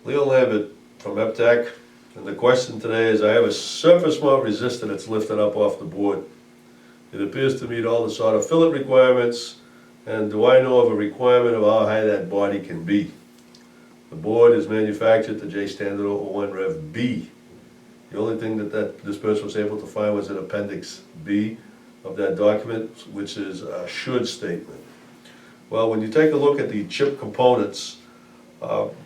Leo Lambert from EPTAC, and the question today is, I have a surface mount resistor that's lifted up off the board. It appears to meet all the solder fillet requirements, and do I know of a requirement of how high that body can be? The board is manufactured to J standard 001 Rev B. The only thing that this person was able to find was an Appendix B of that document, which is a should statement. Well, when you take a look at the chip components,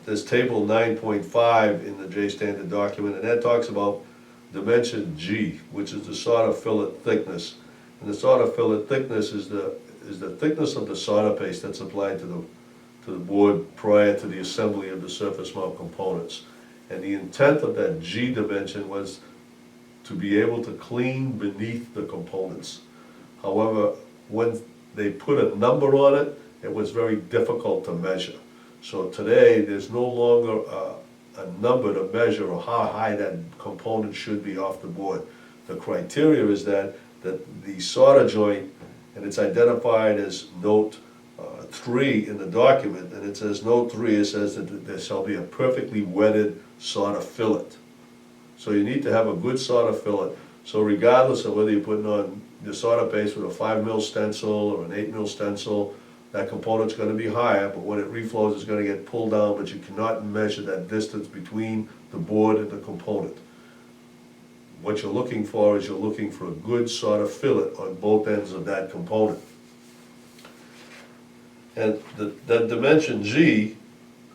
there's table 9.5 in the J standard document, and that talks about dimension G, which is the solder fillet thickness. And the solder fillet thickness is the thickness of the solder paste that's applied to the board prior to the assembly of the surface mount components. And the intent of that G dimension was to be able to clean beneath the components. However, when they put a number on it, it was very difficult to measure. So today, there's no longer a number to measure or how high that component should be off the board. The criteria is that the solder joint, and it's identified as note 3 in the document, and it says note 3, it says that there shall be a perfectly wetted solder fillet. So you need to have a good solder fillet. So regardless of whether you're putting on your solder paste with a 5 mil stencil or an 8 mil stencil, that component's going to be higher, but when it reflows it's going to get pulled down, but you cannot measure that distance between the board and the component. What you're looking for is you're looking for a good solder fillet on both ends of that component. And that dimension G,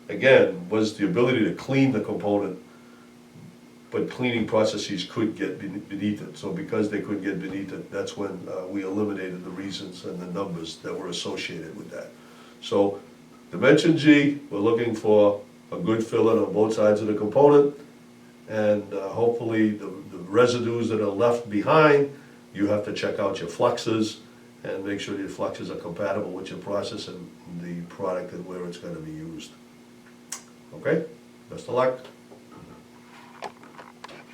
again, was the ability to clean the component, but cleaning processes could get beneath it. So because they couldn't get beneath it, that's when we eliminated the reasons and the numbers that were associated with that. So dimension G, we're looking for a good fillet on both sides of the component, and hopefully the residues that are left behind, you have to check out your fluxes and make sure your fluxes are compatible with your process and the product and where it's going to be used. Okay, best of luck.